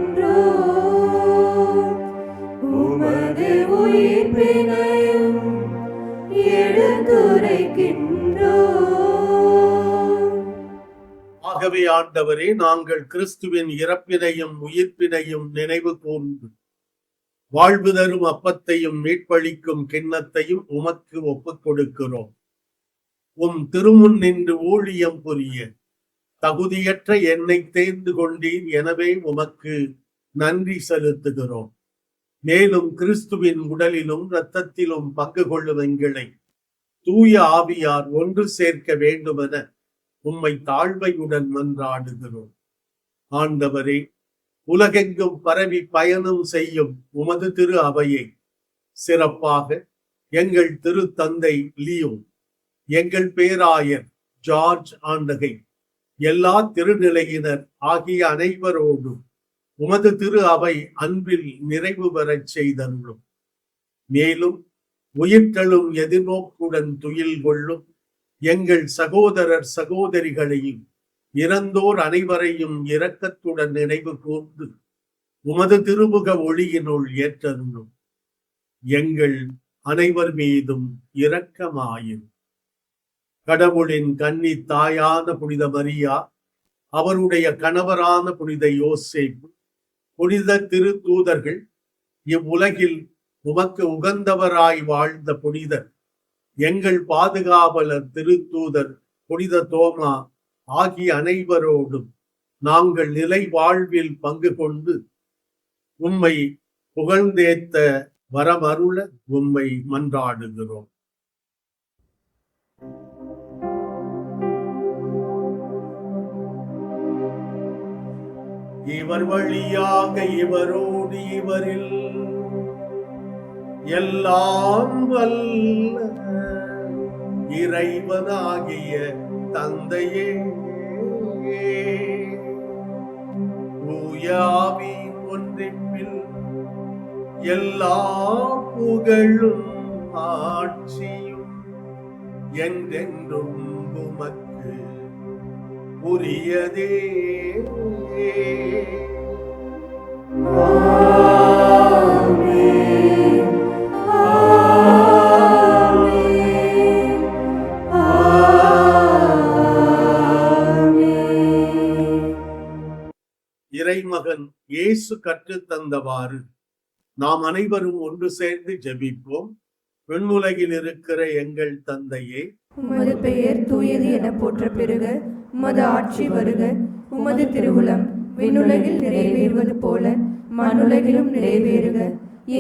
[SPEAKER 4] ஆகவே ஆண்டவரே, நாங்கள் கிறிஸ்துவின் இறப்பினையும் உயிர்ப்பினையும் நினைவு கூர்ந்து வாழ்வு தரும் அப்பத்தையும் மீட்பளிக்கும் கிண்ணத்தையும் உமக்கு ஒப்புக் கொடுக்கிறோம். உம் திருமுன் நின்று ஊழியம் புரிய தகுதியற்ற என்னை தேர்ந்து கொண்டீர். எனவே உமக்கு நன்றி செலுத்துகிறோம். மேலும் கிறிஸ்துவின் உடலிலும் இரத்தத்திலும் பங்கு கொள்ளும் எங்களை தூய ஆவியார் ஒன்று சேர்க்க வேண்டுமென உம்மை தாழ்மையுடன் மன்றாடுகிறோம். ஆண்டவரே, உலகெங்கும் பரவி பயணம் செய்யும் உமது திரு அவையை சிறப்பாக எங்கள் திரு தந்தை லியோ, எங்கள் பேராயர் ஜார்ஜ் ஆண்டகை, எல்லா திருநிலையினர் ஆகிய அனைவரோடும் உமது திரு அவை அன்பில் நிறைவு பெறச் செய்தருளும். மேலும் உயிர்த்தெழும் எதிர்நோக்குடன் துயில் கொள்ளும் எங்கள் சகோதரர் சகோதரிகளையும் இறந்தோர் அனைவரையும் இரக்கத்துடன் நினைவு கூர்ந்து உமது திருமுக ஒளியினுள் ஏற்றருளும். எங்கள் அனைவர் மீதும் இரக்கமாயும். கடவுளின் கன்னி தாயான புனித மரியா, அவருடைய கணவரான புனித யோசேப்பு, புனித திரு தூதர்கள், இவ்வுலகில் உமக்கு உகந்தவராய் வாழ்ந்த புனிதர், எங்கள் பாதுகாவலர் திருத்தூதர் புனித தோமா ஆகிய அனைவரோடும் நாங்கள் நிலை வாழ்வில் பங்கு கொண்டு உம்மை புகழ்ந்தேத்த வரமருள உம்மை மன்றாடுகிறோம். இவர் வழியாக இவரோடு இவரில் எல்லாம் வல்ல இறைவனாகிய தந்தையே, தூயாவின் ஒன்றிப்பில் எல்லா புகழும் ஆட்சியும் என்றென்றும் உமக்கு உரியதே. இறைமகன் இயேசு கற்றுத் தந்தவாறு நாம் அனைவரும் ஒன்று சேர்ந்து ஜெபிப்போம். விண்ணுலகில் இருக்கிற எங்கள் தந்தையே,
[SPEAKER 3] உமது பெயர் தூயது என போற்ற பெறுக. உமது ஆட்சி வருக. உமது திருவுளம் விண்ணுலகில் நிறைவேறுவது போல மண்ணுலகிலும் நிறைவேறுக.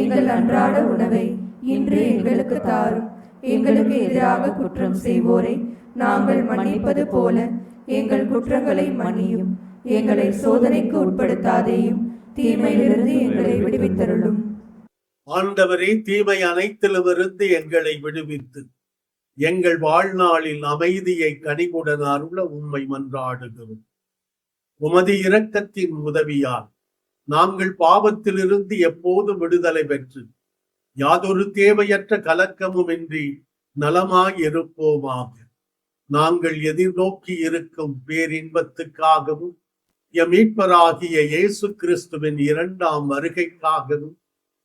[SPEAKER 3] எங்கள் அன்றாட உணவை இன்று எங்களுக்கு தாரும். எங்களுக்கு எதிராக குற்றம் செய்வோரை நாங்கள் மன்னிப்பது போல எங்கள் குற்றங்களை மன்னியும். எங்களை சோதனைக்கு உட்படுத்தாதேயும், தீமையிலிருந்து எங்களை விடுவித்தருளும்.
[SPEAKER 4] ஆண்டவரே, தீமை அனைத்திலுமிருந்து எங்களை விடுவித்து எங்கள் வாழ்நாளில் அமைதியை கனிவுடன் அருள உம்மை மன்றாடுகிறோம். உமது இரக்கத்தின் உதவியால் நாங்கள் பாவத்திலிருந்து எப்போதும் விடுதலை பெற்று யாதொரு தேவையற்ற கலக்கமுமின்றி நலமாய் இருப்போமாக. நாங்கள் எதிர்நோக்கி இருக்கும் பேரின்பத்துக்காகவும் எம் மீட்பராகிய இயேசு கிறிஸ்துவின் இரண்டாம் வருகைக்காகவும்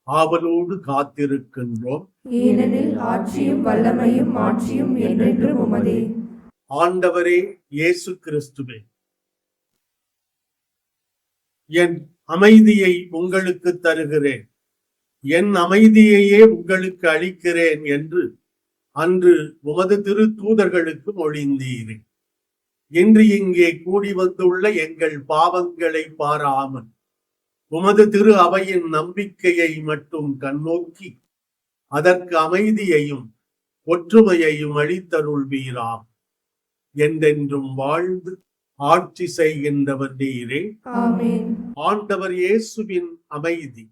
[SPEAKER 4] ஆவலோடு காத்திருக்கின்றோம்.
[SPEAKER 3] ஏனெனில் ஆட்சியும் வல்லமையும் மாட்சியும் என்றென்றும் உமதே.
[SPEAKER 4] ஆண்டவரே இயேசு கிறிஸ்துவே, என் அமைதியை உங்களுக்கு தருகிறேன், என் அமைதியையே உங்களுக்கு அளிக்கிறேன் என்று அன்று உமது திரு தூதர்களுக்கு மொழிந்தீரே. இன்று இங்கே கூடி வந்துள்ள எங்கள் பாவங்களை பாராமல் உமது திரு அவையின் நம்பிக்கையை மட்டும் கண்ணோக்கி அதற்கு அமைதியையும் ஒற்றுமையையும் அளித்தருள்வீராக. என்றென்றும் வாழ்ந்து ஆட்சி செய்கின்றவர் நீரே.
[SPEAKER 3] ஆமென்.
[SPEAKER 4] ஆண்டவர் இயேசுவின் அமைதி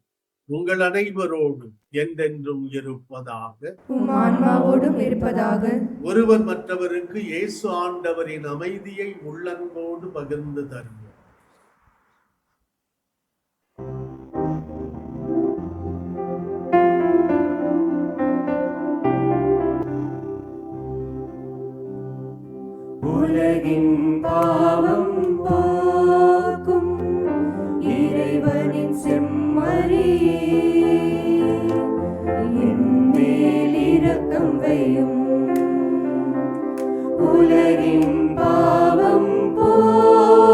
[SPEAKER 4] உங்கள் அனைவரோடும் என்றென்றும் இருப்பதாக.
[SPEAKER 3] உம் ஆன்மாவோடும் இருப்பதாக.
[SPEAKER 4] ஒருவர் மற்றவருக்கு இயேசு ஆண்டவரின் அமைதியை உள்ளன்போடு பகிர்ந்து தருவோம்.
[SPEAKER 1] உலகின் பாவம் போக்கும் இறைவனின் செம்மறியே, என் மேல் இரக்கம் வையும். உலகின் பாவம் போக்கும்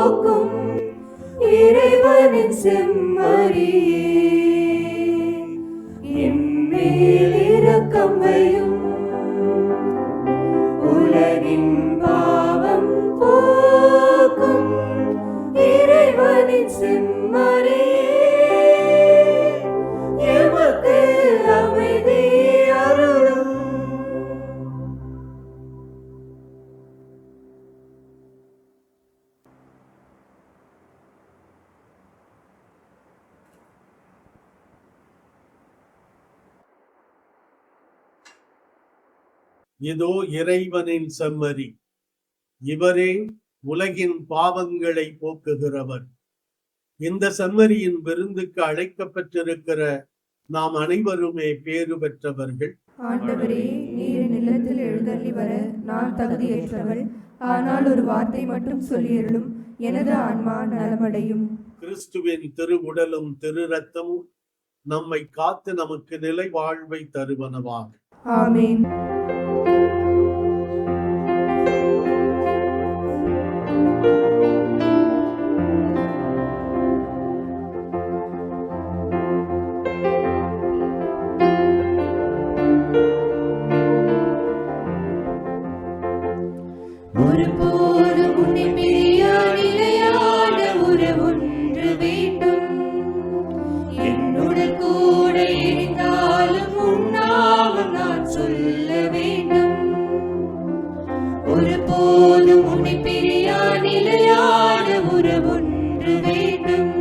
[SPEAKER 4] இதோ இறைவனின் செம்மறி, இவரே உலகின் பாவங்களை போக்குகிறவர். இந்த செம்மறியின் விருந்துக்கு அழைக்கப்பட்டிருக்கிற நாம் அனைவருமே பேறு பெற்றவர்கள்.
[SPEAKER 3] ஆண்டவரே, நீர் நிலத்தில் எழுந்தள்ளி வர நான் தகுதியற்றவள். ஆனால் ஒரு வார்த்தை மட்டும் சொல்லியருளும், எனது ஆன்மா நலமடையும்.
[SPEAKER 4] கிறிஸ்துவின் திருவுடலும் திரு ரத்தமும் நம்மை காத்து நமக்கு நிலை வாழ்வை தருவனவாக.
[SPEAKER 3] ஆமென்.
[SPEAKER 1] ஒருபோதும் உன்னை பிரியா நிலையான உறவொன்று வேண்டும். என்னுடன் கூட இருந்தாலும் உன் நாமம் நான் சொல்ல வேண்டும். ஒருபோதும் உன்னை பிரியா நிலையான உறவொன்று வேண்டும்.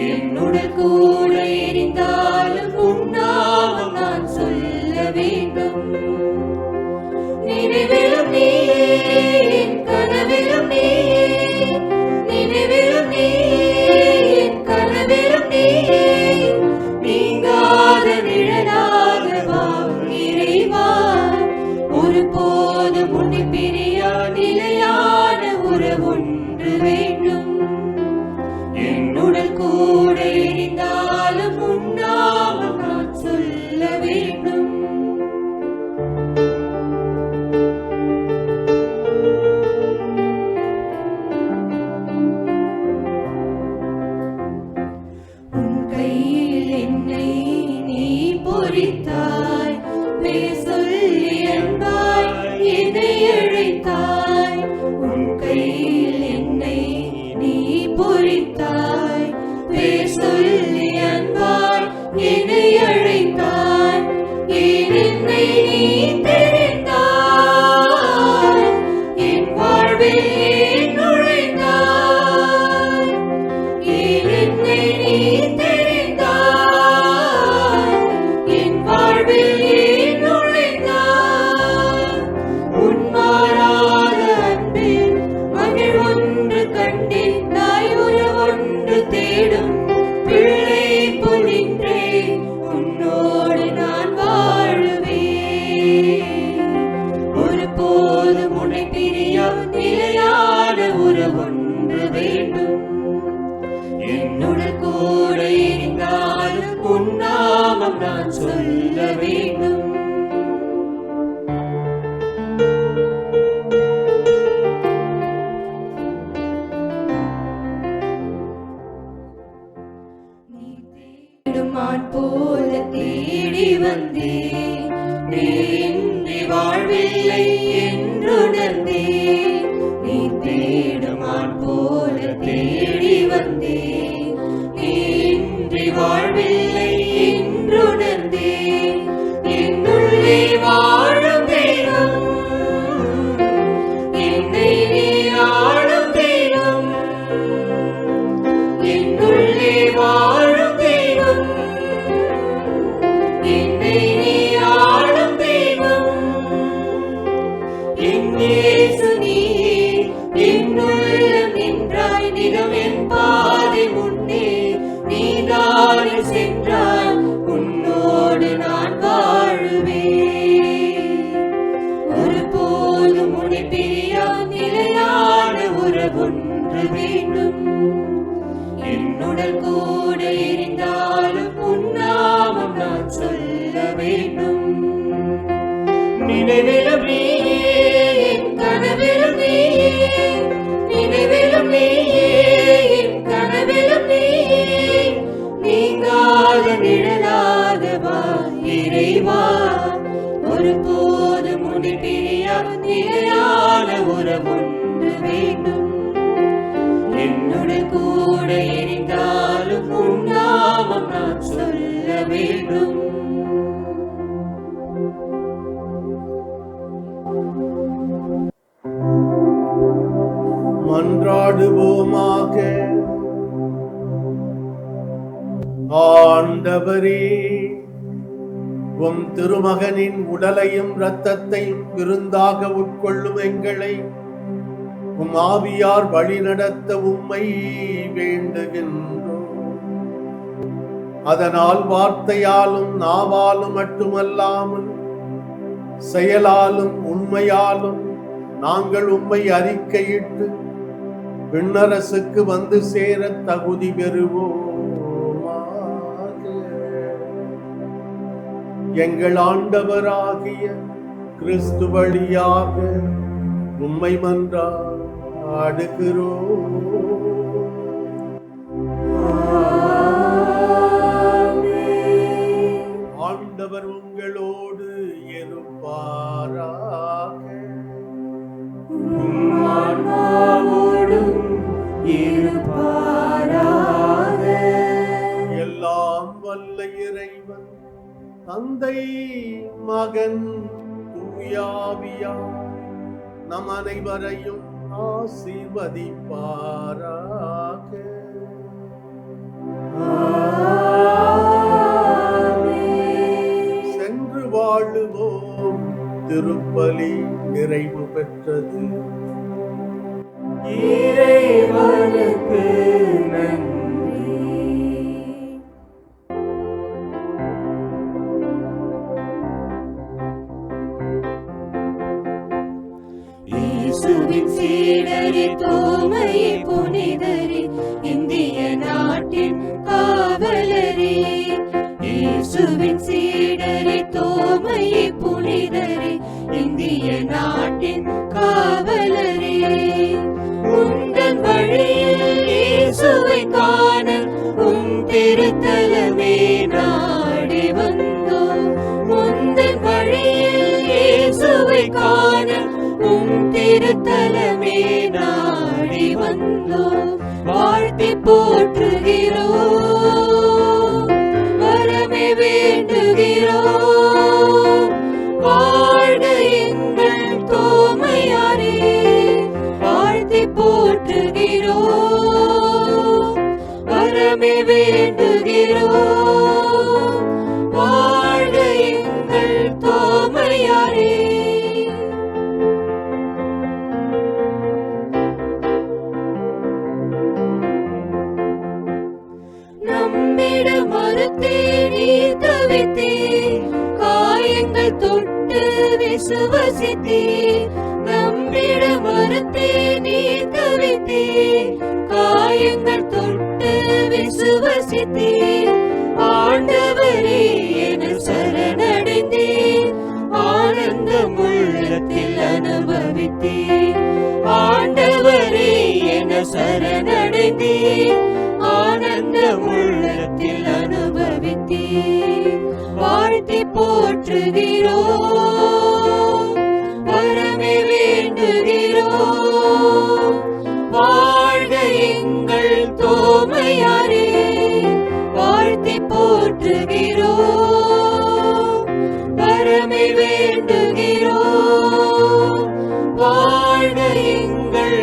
[SPEAKER 1] என்னுடன் கூட இருந்தாலும் உன் நாமம் நான் சொல்ல வேண்டும். நினைவிலும் நீ, என் கனவிலும் நீ, நினைவிலும் நீ, என் கனவிலும் நீ, நீங்காத நிழலாக வா இறைவா. ஒருபோதும் உன்னை பிரியா நிலையான உறவொன்று வேண்டும். என்னுடன் கூட இருந்தாலும் உன் நாமம் நான் சொல்ல வேண்டும். கையில் என்னை நீ பொறித்தாய், பேர் சொல்லி அன்பாய் என்னை அழைத்தாய். உன் கையில் என்னை நீ பொறித்தாய், பேர் சொல்லி அன்பாய் என்னை அழைத்தாய். ஏன் என்னை நீ தெரிந்தாய், என் வாழ்வில் ஏன் நுழைந்தாய். ஏன் என்னை நீ தெரிந்தாய், என் வாழ்வில் ஏன் நுழைந்தாய். உன் மாறாத அன்பில் மகிழ் ஒன்று கண்டேன், தாய் உறவொன்று தேடும் பிள்ளை பொழின்றே உன்னோடு நான் வாழுவேன். ஒருபோதும் உன்னை பிரியா நிலையான உறவொன்று வேண்டும். என்னுடன் கூட இருந்தாலும் உன் நாமம் நான் சொல்ல வேண்டும். நீ தேடும் ஆண் போல தேடி வந்தேன், நீ வாழ்வில்லை என்றுணர்ந்தேன். நீ தேடும் ஆண் போல தேடி வந்தேன், நீ வாழ்வில்லை என்றுணர்ந்தேன். என்னுள்ளே வாழும் தெய்வம், என்னை நீ ஆளும் தெய்வம். என்னுள்ளே வாழும் தெய்வம், என்னை நீ ஆளும் தெய்வம். என் இயேசு நீயே, என் உள்ளம் நின்றாய். தினம் என் பாதை முன்னே நீதானே சென்றாய். உன்னோடு நான் வாழுவேன். ஒருபோதும் உன்னை பிரியா நிலையான உறவொன்று வேண்டும். என்னுடன் கூட இருந்தாலும் உன் நாமம் நான் சொல்ல வேண்டும். நினைவிலும் நீயே, என் கனவிலும் நீயே, நினைவிலும் நீயே, என் கனவிலும் நீயே, நீங்காத நிழலாக வா இறைவா. ஒருபோதும் உன்னை பிரியா நிலையான உறவொன்று வேண்டும். என்னுடன் கூட இருந்தாலும் உன் நாமம் நான் சொல்ல வேண்டும்.
[SPEAKER 4] மன்றாடுவோமாக. ஆண்டவரே, உம் திருமகனின் உடலையும் இரத்தத்தையும் விருந்தாக உட்கொள்ளும் எங்களை உம் ஆவியார் வழிநடத்த உம்மை வேண்டுகின்றோம். அதனால் வார்த்தையாலும் நாவாலும் மட்டுமல்லாமல் செயலாலும் உண்மையாலும் நாங்கள் உம்மை அறிக்கையிட்டு விண்ணரசுக்கு வந்து சேர தகுதி பெறுவோம். எங்கள் ஆண்டவராகிய கிறிஸ்து வழியாக உம்மை மன்றாடுகிறோம். ஆண்டவர் உங்களோடு இருப்பாராக. எல்லாம் வல்ல இறைவன் தந்தை மகன் தூயாவியார் நம் அனைவரையும் ஆசீர்வதிப்பாராக. சென்று வாழுவோம். திருப்பலி நிறைவு பெற்றது.
[SPEAKER 1] இறைவனுக்கு நன்றி. இயேசுவின் சீடரே, தோமையே புனிதரே, இந்திய நாட்டின் காவலரே. இயேசுவின் சீடரே, தோமையே புனிதரே, இந்திய நாட்டின் காவலரே. உந்தன் வழியில் இயேசுவை காண உன் திருத்தலமே நாடி வந்தோம். உந்தன் வழியில் இயேசுவை காண உன் திருத்தலமே நாடி வந்தோம். வாழ்த்தி போற்றுகிறோம், வரமே வேண்டுகிறோம். வாழ்க எங்கள் தோமையாரே, வாழ்த்தி போற்றுகிறோம், வரமே வேண்டுகிறோம். வாழ்க எங்கள் தோமையாரே. நம்மிடம் மறுத்தே நீ தவித்தே, காயங்கள் தொட்டு விசுவசித்தே. நம்மிடம் மறுத்தே நீ தவித்தே, காயங்கள் தொட்டு விசுவசித்தே. ஆண்டவரே என சரணடைந்தே, ஆனந்தம் உள்ளத்தில் அனுபவித்தே. ஆண்டவரே என சரணடைந்தே, ஆனந்தம் உள்ளத்தில் அனுபவித்தே. வாழ்த்தி போற்றுகிறோம், வரமே வேண்டுகிறோம். வாழ்க எங்கள் தோமையாரே, வாழ்த்தி போற்றுகிறோம், வரமே வேண்டுகிறோம். வாழ்க எங்கள்